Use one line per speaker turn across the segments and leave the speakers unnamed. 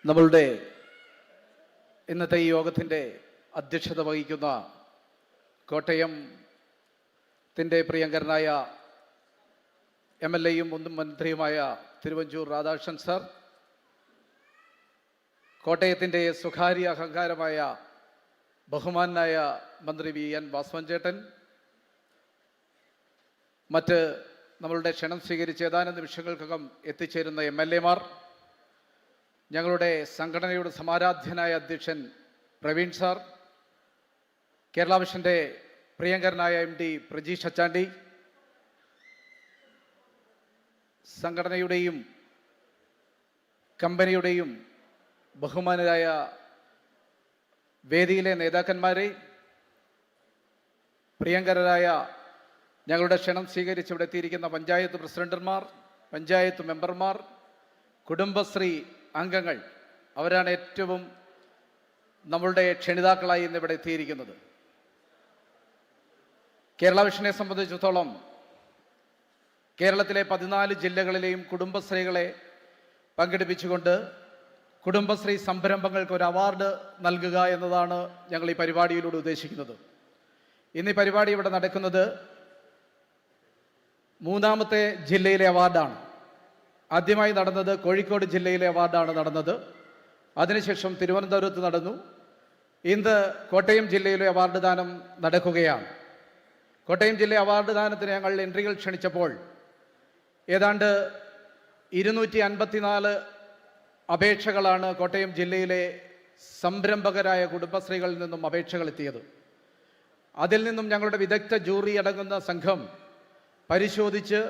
നമ്മളുടെ ഇന്നത്തെ ഈ യോഗത്തിൻ്റെ അധ്യക്ഷത വഹിക്കുന്ന കോട്ടയത്തിൻ്റെ പ്രിയങ്കരനായ MLA യും മുൻ മന്ത്രിയുമായ തിരുവഞ്ചൂർ രാധാകൃഷ്ണൻ സാർ, കോട്ടയത്തിൻ്റെ സ്വകാര്യ അഹങ്കാരമായ ബഹുമാനായ മന്ത്രി VN വാസവൻ ചേട്ടൻ, മറ്റ് നമ്മളുടെ ക്ഷണം സ്വീകരിച്ച് ഏതാനും നിമിഷങ്ങൾക്കകം എത്തിച്ചേരുന്ന MLA മാർ, ഞങ്ങളുടെ സംഘടനയുടെ സമാരാധ്യനായ അധ്യക്ഷൻ പ്രവീൺ സാർ, കേരള വിഷൻ്റെ പ്രിയങ്കരനായ MD പ്രജീഷ് അച്ചാണ്ടി, സംഘടനയുടെയും കമ്പനിയുടെയും ബഹുമാനരായ വേദിയിലെ നേതാക്കന്മാരെ, പ്രിയങ്കരരായ ഞങ്ങളുടെ ക്ഷണം സ്വീകരിച്ച് ഇവിടെ എത്തിയിരിക്കുന്ന പഞ്ചായത്ത് പ്രസിഡന്റുമാർ, പഞ്ചായത്ത് മെമ്പർമാർ, കുടുംബശ്രീ അംഗങ്ങൾ, അവരാണ് ഏറ്റവും നമ്മളുടെ ക്ഷണിതാക്കളായി ഇന്ന് ഇവിടെ എത്തിയിരിക്കുന്നത്. കേരള വിഷനെ സംബന്ധിച്ചിടത്തോളം കേരളത്തിലെ 14 ജില്ലകളിലെയും കുടുംബശ്രീകളെ പങ്കെടുപ്പിച്ചുകൊണ്ട് കുടുംബശ്രീ സംരംഭങ്ങൾക്ക് ഒരു അവാർഡ് നൽകുക എന്നതാണ് ഞങ്ങൾ ഈ പരിപാടിയിലൂടെ ഉദ്ദേശിക്കുന്നത്. ഇന്ന് ഈ പരിപാടി ഇവിടെ നടക്കുന്നത് 3ാമത്തെ ജില്ലയിലെ അവാർഡാണ്. ആദ്യമായി നടന്നത് കോഴിക്കോട് ജില്ലയിലെ അവാർഡാണ് നടന്നത്. അതിനുശേഷം തിരുവനന്തപുരത്ത് നടന്നു. ഇന്ന് കോട്ടയം ജില്ലയിലെ അവാർഡ് ദാനം നടക്കുകയാണ്. കോട്ടയം ജില്ല അവാർഡ് ദാനത്തിന് ഞങ്ങൾ എൻട്രികൾ ക്ഷണിച്ചപ്പോൾ ഏതാണ്ട് 254 അപേക്ഷകളാണ് കോട്ടയം ജില്ലയിലെ സംരംഭകരായ കുടുംബശ്രീകളിൽ നിന്നും അപേക്ഷകൾ എത്തിയത്. അതിൽ നിന്നും ഞങ്ങളുടെ വിദഗ്ധ ജൂറി അടങ്ങുന്ന സംഘം പരിശോധിച്ച്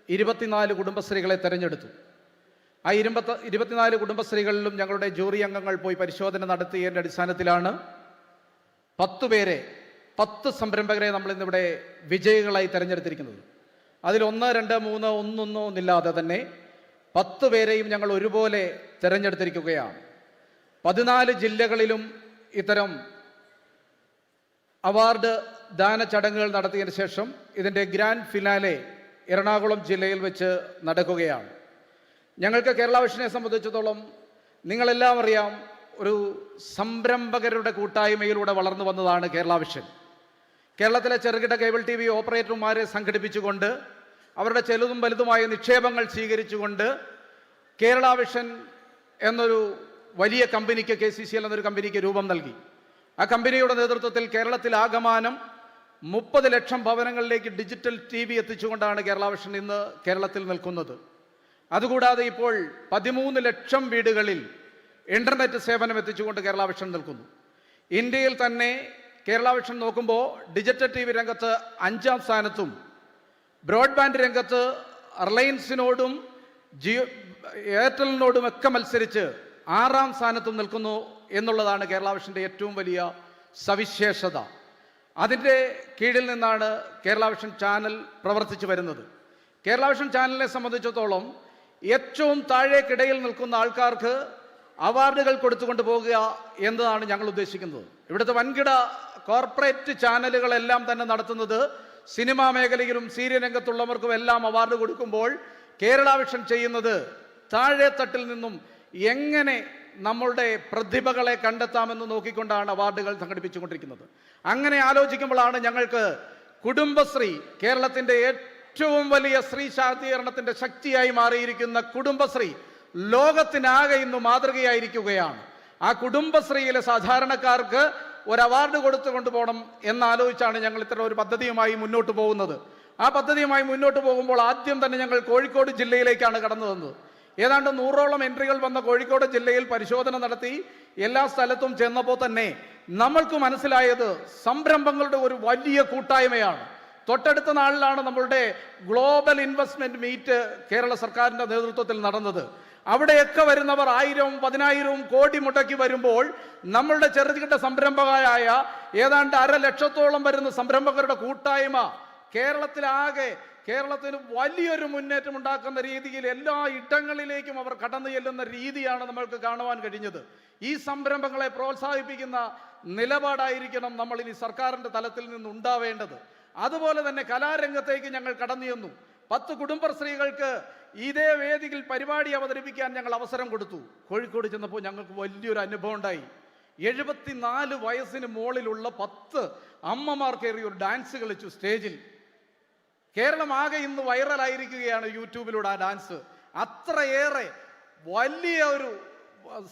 24 കുടുംബശ്രീകളെ തിരഞ്ഞെടുത്തു. ആ 24 കുടുംബശ്രീകളിലും ഞങ്ങളുടെ ജൂറി അംഗങ്ങൾ പോയി പരിശോധന നടത്തിയതിൻ്റെ അടിസ്ഥാനത്തിലാണ് 10 സംരംഭകരെ നമ്മൾ ഇന്നിവിടെ വിജയികളായി തിരഞ്ഞെടുത്തിരിക്കുന്നത്. അതിൽ 1, 2, 3 ഒന്നില്ലാതെ തന്നെ 10 പേരെയും ഞങ്ങൾ ഒരുപോലെ തിരഞ്ഞെടുത്തിരിക്കുകയാണ്. 14 ജില്ലകളിലും ഇത്തരം അവാർഡ് ദാന ചടങ്ങുകൾ നടത്തിയതിന് ശേഷം ഇതിൻ്റെ ഗ്രാൻഡ് ഫിനാലെ എറണാകുളം ജില്ലയിൽ വെച്ച് നടക്കുകയാണ്. ഞങ്ങൾക്ക് കേരള വിഷനെ സംബന്ധിച്ചിടത്തോളം നിങ്ങളെല്ലാം അറിയാം, ഒരു സംരംഭകരുടെ കൂട്ടായ്മയിലൂടെ വളർന്നു വന്നതാണ് കേരള വിഷൻ. കേരളത്തിലെ ചെറുകിട കേബിൾ TV ഓപ്പറേറ്റർമാരെ സംഘടിപ്പിച്ചുകൊണ്ട് അവരുടെ ചെറുതും വലുതുമായ നിക്ഷേപങ്ങൾ സ്വീകരിച്ചുകൊണ്ട് കേരള വിഷൻ എന്നൊരു വലിയ കമ്പനിക്ക്, KCCL എന്നൊരു കമ്പനിക്ക് രൂപം നൽകി. ആ കമ്പനിയുടെ നേതൃത്വത്തിൽ കേരളത്തിലാകമാനം 30 ലക്ഷം ഭവനങ്ങളിലേക്ക് ഡിജിറ്റൽ TV എത്തിച്ചുകൊണ്ടാണ് കേരള വിഷൻ ഇന്ന് കേരളത്തിൽ നിൽക്കുന്നത്. അതുകൂടാതെ ഇപ്പോൾ 13 ലക്ഷം വീടുകളിൽ ഇൻ്റർനെറ്റ് സേവനം എത്തിച്ചുകൊണ്ട് കേരള വിഷൻ നിൽക്കുന്നു. ഇന്ത്യയിൽ തന്നെ കേരള വിഷൻ നോക്കുമ്പോൾ ഡിജിറ്റൽ TV രംഗത്ത് 5ാം സ്ഥാനത്തും ബ്രോഡ്ബാൻഡ് രംഗത്ത് റിലയൻസിനോടും എയർടെലിനോടും ഒക്കെ മത്സരിച്ച് 6ാം സ്ഥാനത്തും നിൽക്കുന്നു എന്നുള്ളതാണ് കേരള വിഷൻ്റെ ഏറ്റവും വലിയ സവിശേഷത. അതിൻ്റെ കീഴിൽ നിന്നാണ് കേരള വിഷൻ ചാനൽ പ്രവർത്തിച്ചു വരുന്നത്. കേരള വിഷൻ ചാനലിനെ സംബന്ധിച്ചിടത്തോളം ഏറ്റവും താഴേക്കിടയിൽ നിൽക്കുന്ന ആൾക്കാർക്ക് അവാർഡുകൾ കൊടുത്തുകൊണ്ട് പോകുക എന്നതാണ് ഞങ്ങൾ ഉദ്ദേശിക്കുന്നത്. ഇവിടുത്തെ വൻകിട കോർപ്പറേറ്റ് ചാനലുകളെല്ലാം തന്നെ നടത്തുന്നത് സിനിമാ മേഖലയിലും സീരിയൽ രംഗത്തുള്ളവർക്കും എല്ലാം അവാർഡ് കൊടുക്കുമ്പോൾ കേരള വിഷൻ ചെയ്യുന്നത് താഴെത്തട്ടിൽ നിന്നും എങ്ങനെ നമ്മളുടെ പ്രതിഭകളെ കണ്ടെത്താമെന്ന് നോക്കിക്കൊണ്ടാണ് അവാർഡുകൾ സംഘടിപ്പിച്ചുകൊണ്ടിരിക്കുന്നത്. അങ്ങനെ ആലോചിക്കുമ്പോഴാണ് ഞങ്ങൾക്ക് കുടുംബശ്രീ, കേരളത്തിൻ്റെ ഏറ്റവും വലിയ സ്ത്രീ ശാക്തീകരണത്തിൻ്റെ ശക്തിയായി മാറിയിരിക്കുന്ന കുടുംബശ്രീ ലോകത്തിനാകെ ഇന്ന് മാതൃകയായിരിക്കുകയാണ്. ആ കുടുംബശ്രീയിലെ സാധാരണക്കാർക്ക് ഒരു അവാർഡ് കൊടുത്തു കൊണ്ടുപോകണം എന്നാലോചിച്ചാണ് ഞങ്ങൾ ഇത്തരം ഒരു പദ്ധതിയുമായി മുന്നോട്ട് പോകുന്നത്. ആ പദ്ധതിയുമായി മുന്നോട്ട് പോകുമ്പോൾ ആദ്യം തന്നെ ഞങ്ങൾ കോഴിക്കോട് ജില്ലയിലേക്കാണ് കടന്നു വന്നത്. ഏതാണ്ട് 100ഓളം എൻട്രികൾ വന്ന കോഴിക്കോട് ജില്ലയിൽ പരിശോധന നടത്തി എല്ലാ സ്ഥലത്തും ചെന്നപ്പോൾ തന്നെ നമ്മൾക്ക് മനസ്സിലായത് സംരംഭങ്ങളുടെ ഒരു വലിയ കൂട്ടായ്മയാണ്. തൊട്ടടുത്ത നാളിലാണ് നമ്മളുടെ ഗ്ലോബൽ ഇൻവെസ്റ്റ്മെന്റ് മീറ്റ് കേരള സർക്കാരിൻ്റെ നേതൃത്വത്തിൽ നടന്നത്. അവിടെയൊക്കെ വരുന്നവർ 1000-ഉം 10,000-ഉം കോടി മുടക്കി വരുമ്പോൾ നമ്മളുടെ ചെറുകിട സംരംഭകരായ ഏതാണ്ട് 1.5 ലക്ഷത്തോളം വരുന്ന സംരംഭകരുടെ കൂട്ടായ്മ കേരളത്തിന് വലിയൊരു മുന്നേറ്റം ഉണ്ടാക്കുന്ന രീതിയിൽ എല്ലാ ഇടങ്ങളിലേക്കും അവർ കടന്നു ചെല്ലുന്ന രീതിയാണ് നമ്മൾക്ക് കാണുവാൻ കഴിഞ്ഞത്. ഈ സംരംഭങ്ങളെ പ്രോത്സാഹിപ്പിക്കുന്ന നിലപാടായിരിക്കണം നമ്മൾ ഇനി സർക്കാരിൻ്റെ തലത്തിൽ നിന്നുണ്ടാവേണ്ടത്. അതുപോലെ തന്നെ കലാരംഗത്തേക്ക് ഞങ്ങൾ കടന്നു ചെന്നു. 10 കുടുംബശ്രീകൾക്ക് ഇതേ വേദിയിൽ പരിപാടി അവതരിപ്പിക്കാൻ ഞങ്ങൾ അവസരം കൊടുത്തു. കോഴിക്കോട് ചെന്നപ്പോൾ ഞങ്ങൾക്ക് വലിയൊരു അനുഭവം ഉണ്ടായി. 74 വയസ്സിന് മുകളിലുള്ള 10 അമ്മമാർ കയറി ഒരു ഡാൻസ് കളിച്ചു സ്റ്റേജിൽ. കേരളം ആകെ ഇന്ന് വൈറലായിരിക്കുകയാണ് യൂട്യൂബിലൂടെ ആ ഡാൻസ്. അത്രയേറെ വലിയ ഒരു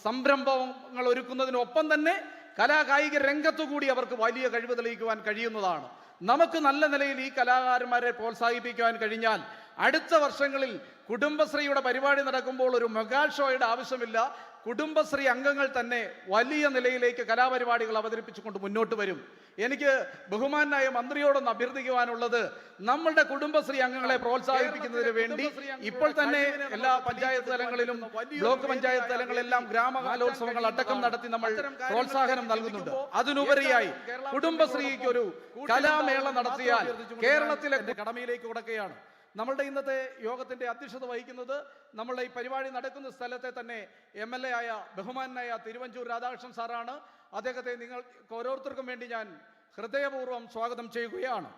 സംരംഭങ്ങൾ ഒരുക്കുന്നതിനൊപ്പം തന്നെ കലാകായിക രംഗത്തു കൂടി അവർക്ക് വലിയ കഴിവ് തെളിയിക്കുവാൻ കഴിയുന്നതാണ്. നമുക്ക് നല്ല നിലയിൽ ഈ കലാകാരന്മാരെ പ്രോത്സാഹിപ്പിക്കുവാൻ കഴിഞ്ഞാൽ അടുത്ത വർഷങ്ങളിൽ കുടുംബശ്രീയുടെ പരിപാടി നടക്കുമ്പോൾ ഒരു മെഗാ ഷോയുടെ ആവശ്യമില്ല. കുടുംബശ്രീ അംഗങ്ങൾ തന്നെ വലിയ നിലയിലേക്ക് കലാപരിപാടികൾ അവതരിപ്പിച്ചുകൊണ്ട് മുന്നോട്ട് വരും. എനിക്ക് ബഹുമാനായ മന്ത്രിയോടൊന്ന് അഭ്യർത്ഥിക്കുവാനുള്ളത്, നമ്മളുടെ കുടുംബശ്രീ അംഗങ്ങളെ പ്രോത്സാഹിപ്പിക്കുന്നതിന് വേണ്ടി ഇപ്പോൾ തന്നെ എല്ലാ പഞ്ചായത്ത് തലങ്ങളിലും ബ്ലോക്ക് പഞ്ചായത്ത് തലങ്ങളിലെല്ലാം ഗ്രാമകലോത്സവങ്ങൾ അടക്കം നടത്തി നമ്മൾ പ്രോത്സാഹനം നൽകുന്നുണ്ട്. അതിനുപരിയായി കുടുംബശ്രീക്ക് ഒരു കലാമേള നടത്തിയാൽ കേരളത്തിലെ കടമയിലേക്ക് കൊടുക്കുകയാണ്. നമ്മളുടെ ഇന്നത്തെ യോഗത്തിന്റെ അധ്യക്ഷത വഹിക്കുന്നത് നമ്മളുടെ ഈ പരിപാടി നടക്കുന്ന സ്ഥലത്തെ തന്നെ MLA ആയ ബഹുമാനായ തിരുവഞ്ചൂർ രാധാകൃഷ്ണൻ സാറാണ്. അദ്ദേഹത്തെ നിങ്ങൾക്ക് ഓരോരുത്തർക്കും വേണ്ടി ഞാൻ ഹൃദയപൂർവ്വം സ്വാഗതം ചെയ്യുകയാണ്.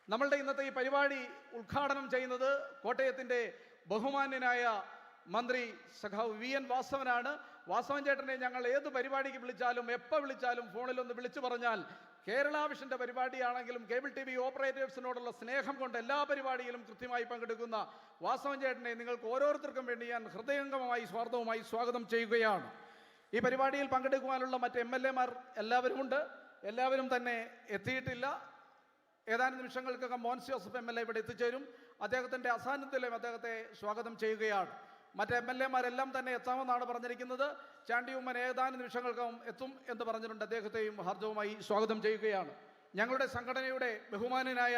നമ്മളുടെ ഇന്നത്തെ ഈ പരിപാടി ഉദ്ഘാടനം ചെയ്യുന്നത് കോട്ടയത്തിന്റെ ബഹുമാന്യനായ മന്ത്രി സഖാവ് VN വാസവനാണ്. വാസവൻ ചേട്ടനെ ഞങ്ങൾ ഏത് പരിപാടിക്ക് വിളിച്ചാലും എപ്പോൾ വിളിച്ചാലും ഫോണിലൊന്ന് വിളിച്ചു പറഞ്ഞാൽ കേരള വിഷന്റെ പരിപാടിയാണെങ്കിലും കേബിൾ TV ഓപ്പറേറ്റേഴ്സിനോടുള്ള സ്നേഹം കൊണ്ട് എല്ലാ പരിപാടിയിലും കൃത്യമായി പങ്കെടുക്കുന്ന വാസവൻ ചേട്ടനെ നിങ്ങൾക്ക് ഓരോരുത്തർക്കും വേണ്ടി ഞാൻ ഹൃദയംഗമമായി സ്വാഗതവുമായി സ്വാഗതം ചെയ്യുകയാണ്. ഈ പരിപാടിയിൽ പങ്കെടുക്കുവാനുള്ള മറ്റ് MLA മാർ എല്ലാവരുമുണ്ട്. എല്ലാവരും തന്നെ എത്തിയിട്ടില്ല. ഏതാനും നിമിഷങ്ങൾക്കകം മോൻസ് ജോസഫ് MLA ഇവിടെ എത്തിച്ചേരും. അദ്ദേഹത്തിൻ്റെ അസാന്നിധ്യത്തിലും അദ്ദേഹത്തെ സ്വാഗതം ചെയ്യുകയാണ്. മറ്റ് MLA മാരെല്ലാം തന്നെ എത്താമെന്നാണ് പറഞ്ഞിരിക്കുന്നത്. ചാണ്ടി ഉമ്മൻ ഏതാനും നിമിഷങ്ങൾക്കകം എത്തും എന്ന് പറഞ്ഞിട്ടുണ്ട്. അദ്ദേഹത്തെയും ഹാർദവമായി സ്വാഗതം ചെയ്യുകയാണ്. ഞങ്ങളുടെ സംഘടനയുടെ ബഹുമാന്യനായ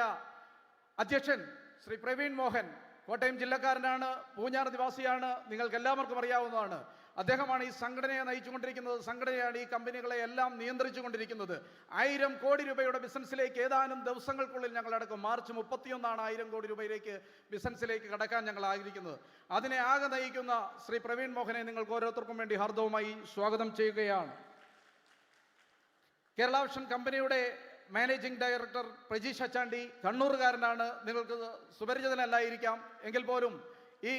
അധ്യക്ഷൻ ശ്രീ പ്രവീൺ മോഹൻ കോട്ടയം ജില്ലക്കാരനാണ്, പൂഞ്ഞാർ നിവാസിയാണ്, നിങ്ങൾക്ക് എല്ലാവർക്കും അറിയാവുന്നതാണ്. അദ്ദേഹമാണ് ഈ സംഘടനയെ നയിച്ചുകൊണ്ടിരിക്കുന്നത്. സംഘടനയാണ് ഈ കമ്പനികളെ എല്ലാം നിയന്ത്രിച്ചു കൊണ്ടിരിക്കുന്നത്. 1000 കോടി രൂപയുടെ ബിസിനസ്സിലേക്ക് ഏതാനും ദിവസങ്ങൾക്കുള്ളിൽ ഞങ്ങൾ അടക്കും. മാർച്ച് 31 1000 കോടി രൂപയിലേക്ക് ബിസിനസ്സിലേക്ക് കടക്കാൻ ഞങ്ങൾ ആഗ്രഹിക്കുന്നത്. അതിനെ ആകെ നയിക്കുന്ന ശ്രീ പ്രവീൺ മോഹനെ നിങ്ങൾക്ക് ഓരോരുത്തർക്കും വേണ്ടി ഹാർദവമായി സ്വാഗതം ചെയ്യുകയാണ്. കേരള വിഷൻ കമ്പനിയുടെ മാനേജിംഗ് ഡയറക്ടർ പ്രജീഷ് അച്ചാണ്ടി കണ്ണൂറുകാരനാണ്. നിങ്ങൾക്ക് സുപരിചിതനല്ലായിരിക്കാം, എങ്കിൽ പോലും ഈ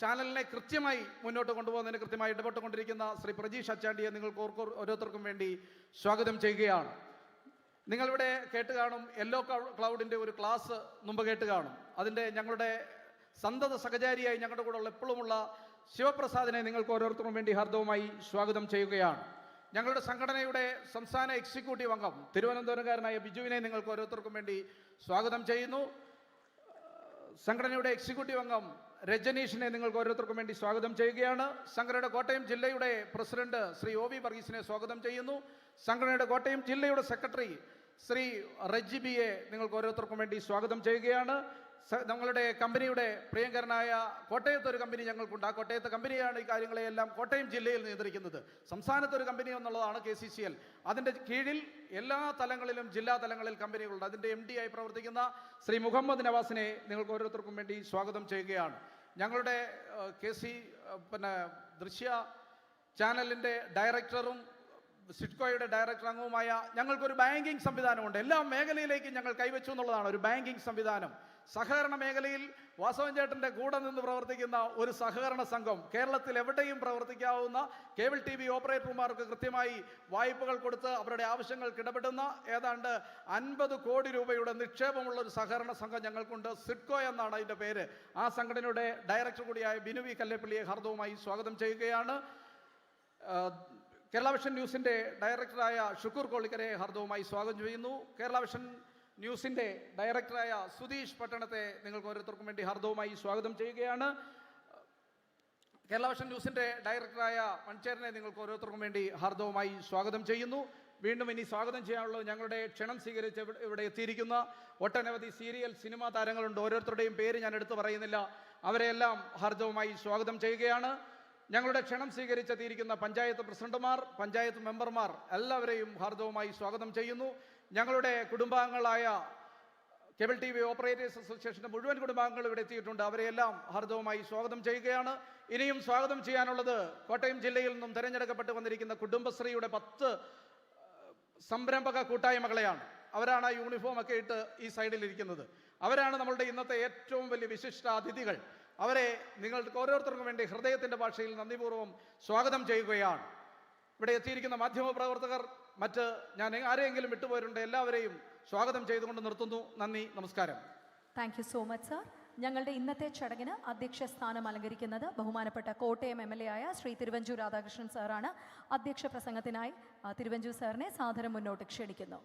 ചാനലിനെ കൃത്യമായി മുന്നോട്ട് കൊണ്ടുപോകുന്നതിന് കൃത്യമായി ഇടപെട്ടുകൊണ്ടിരിക്കുന്ന ശ്രീ പ്രജീഷ് അച്ചാണ്ടിയെ നിങ്ങൾക്ക് ഓരോരുത്തർക്കും വേണ്ടി സ്വാഗതം ചെയ്യുകയാണ്. നിങ്ങളിവിടെ കേട്ട് കാണും, യെല്ലോ ക്ലൗഡിൻ്റെ ഒരു ക്ലാസ് മുമ്പ് കേട്ട് കാണും. അതിൻ്റെ ഞങ്ങളുടെ സന്തത സഹചാരിയായി ഞങ്ങളുടെ കൂടെ എപ്പോഴുമുള്ള ശിവപ്രസാദിനെ നിങ്ങൾക്ക് ഓരോരുത്തർക്കും വേണ്ടി ഹാർദവമായി സ്വാഗതം ചെയ്യുകയാണ്. ഞങ്ങളുടെ സംഘടനയുടെ സംസ്ഥാന എക്സിക്യൂട്ടീവ് അംഗം തിരുവനന്തപുരംകാരനായ ബിജുവിനെ നിങ്ങൾക്ക് ഓരോരുത്തർക്കും വേണ്ടി സ്വാഗതം ചെയ്യുന്നു. സംഘടനയുടെ എക്സിക്യൂട്ടീവ് അംഗം രജനീഷിനെ നിങ്ങൾക്ക് ഓരോരുത്തർക്കും വേണ്ടി സ്വാഗതം ചെയ്യുകയാണ്. സംഘടനയുടെ കോട്ടയം ജില്ലയുടെ പ്രസിഡന്റ് ശ്രീ OV വർഗീസിനെ സ്വാഗതം ചെയ്യുന്നു. സംഘടനയുടെ കോട്ടയം ജില്ലയുടെ സെക്രട്ടറി ശ്രീ റജിബിയെ നിങ്ങൾക്ക് ഓരോരുത്തർക്കും വേണ്ടി സ്വാഗതം ചെയ്യുകയാണ്. ഞങ്ങളുടെ കമ്പനിയുടെ പ്രിയങ്കരനായ കോട്ടയത്ത് ഒരു കമ്പനി ഞങ്ങൾക്കുണ്ട്. ആ കോട്ടയത്തെ കമ്പനിയാണ് ഈ കാര്യങ്ങളെയെല്ലാം കോട്ടയം ജില്ലയിൽ നിയന്ത്രിക്കുന്നത്. സംസ്ഥാനത്തൊരു കമ്പനി എന്നുള്ളതാണ് KCCL. അതിൻ്റെ കീഴിൽ എല്ലാ തലങ്ങളിലും ജില്ലാ തലങ്ങളിൽ കമ്പനികളുണ്ട്. അതിൻ്റെ MD ആയി പ്രവർത്തിക്കുന്ന ശ്രീ മുഹമ്മദ് നവാസിനെ നിങ്ങൾക്ക് ഓരോരുത്തർക്കും വേണ്ടി സ്വാഗതം ചെയ്യുകയാണ്. ഞങ്ങളുടെ ദൃശ്യ ചാനലിൻ്റെ ഡയറക്ടറും സിഡ്കോയുടെ ഡയറക്ടർ അംഗവുമായ ഞങ്ങൾക്കൊരു ബാങ്കിങ് സംവിധാനമുണ്ട്. എല്ലാ മേഖലയിലേക്കും ഞങ്ങൾ കൈവച്ചു എന്നുള്ളതാണ് ഒരു ബാങ്കിങ് സംവിധാനം. സഹകരണ മേഖലയിൽ വാസവൻ ചേട്ടൻ്റെ കൂടെ നിന്ന് പ്രവർത്തിക്കുന്ന ഒരു സഹകരണ സംഘം, കേരളത്തിൽ എവിടെയും പ്രവർത്തിക്കാവുന്ന കേബിൾ TV ഓപ്പറേറ്റർമാർക്ക് കൃത്യമായി വായ്പകൾ കൊടുത്ത് അവരുടെ ആവശ്യങ്ങൾക്ക് ഇടപെടുന്ന ഏതാണ്ട് 50 കോടി രൂപയുടെ നിക്ഷേപമുള്ള ഒരു സഹകരണ സംഘം ഞങ്ങൾക്കുണ്ട്. സിഡ്കോ എന്നാണ് അതിൻ്റെ പേര്. ആ സംഘടനയുടെ ഡയറക്ടർ കൂടിയായ ബിനു വി കല്ലേപ്പള്ളിയെ ഹാർദവമായി സ്വാഗതം ചെയ്യുകയാണ്. കേരള വിഷൻ ന്യൂസിൻ്റെ ഡയറക്ടറായ ഷുക്കൂർ കോളിക്കരെ ഹാർദവമായി സ്വാഗതം ചെയ്യുന്നു. കേരള വിഷൻ ന്യൂസിൻ്റെ ഡയറക്ടറായ സുധീഷ് പട്ടണത്തെ നിങ്ങൾക്ക് ഓരോരുത്തർക്കും വേണ്ടി ഹാർദവമായി സ്വാഗതം ചെയ്യുകയാണ്. കേരള വിഷൻ ന്യൂസിൻ്റെ ഡയറക്ടറായ മൺചേരനെ നിങ്ങൾക്ക് ഓരോരുത്തർക്കും വേണ്ടി ഹാർദവമായി സ്വാഗതം ചെയ്യുന്നു. വീണ്ടും ഇനി സ്വാഗതം ചെയ്യാനുള്ളത് ഞങ്ങളുടെ ക്ഷണം സ്വീകരിച്ച് ഇവിടെ എത്തിയിരിക്കുന്ന ഒട്ടനവധി സീരിയൽ സിനിമാ താരങ്ങളുണ്ട്. ഓരോരുത്തരുടെയും പേര് ഞാൻ എടുത്തു പറയുന്നില്ല. അവരെയെല്ലാം ഹാർദവമായി സ്വാഗതം ചെയ്യുകയാണ്. ഞങ്ങളുടെ ക്ഷണം സ്വീകരിച്ചെത്തിയിരിക്കുന്ന പഞ്ചായത്ത് പ്രസിഡന്റുമാർ, പഞ്ചായത്ത് മെമ്പർമാർ എല്ലാവരെയും ഹാർദവമായി സ്വാഗതം ചെയ്യുന്നു. ഞങ്ങളുടെ കുടുംബാംഗങ്ങളായ കേബിൾ TV ഓപ്പറേറ്റേഴ്സ് അസോസിയേഷൻ്റെ മുഴുവൻ കുടുംബാംഗങ്ങളും ഇവിടെ എത്തിയിട്ടുണ്ട്. അവരെയെല്ലാം ഹാർദവമായി സ്വാഗതം ചെയ്യുകയാണ്. ഇനിയും സ്വാഗതം ചെയ്യാനുള്ളത് കോട്ടയം ജില്ലയിൽ നിന്നും തിരഞ്ഞെടുക്കപ്പെട്ട് വന്നിരിക്കുന്ന കുടുംബശ്രീയുടെ 10 സംരംഭക കൂട്ടായ്മകളെയാണ്. അവരാണ് യൂണിഫോം ഒക്കെ ഇട്ട് ഈ സൈഡിലിരിക്കുന്നത്. അവരാണ് നമ്മളുടെ ഇന്നത്തെ ഏറ്റവും വലിയ വിശിഷ്ട അതിഥികൾ. അവരെ നിങ്ങൾക്ക് ഓരോരുത്തർക്കും വേണ്ടി ഹൃദയത്തിൻ്റെ ഭാഷയിൽ നന്ദിപൂർവ്വം സ്വാഗതം ചെയ്യുകയാണ്. ഇവിടെ എത്തിയിരിക്കുന്ന മാധ്യമപ്രവർത്തകർ, മറ്റ് ഞാൻ ആരെയെങ്കിലും വിട്ടുപോയിട്ടുണ്ട്, എല്ലാവരെയും സ്വാഗതം ചെയ്തുകൊണ്ട് നിർത്തുന്നു. നന്ദി, നമസ്കാരം.
Thank you so much sir. ഞങ്ങളുടെ ഇന്നത്തെ ചടങ്ങിന് അധ്യക്ഷ സ്ഥാനം അലങ്കരിക്കുന്നത് ബഹുമാനപ്പെട്ട കോട്ടയം MLA ആയ ശ്രീ തിരുവഞ്ചൂർ രാധാകൃഷ്ണൻ സാറാണ്. അധ്യക്ഷ പ്രസംഗത്തിനായി തിരുവഞ്ചൂർ സാറിനെ സാദരം മുന്നോട്ട് ക്ഷണിക്കുന്നു.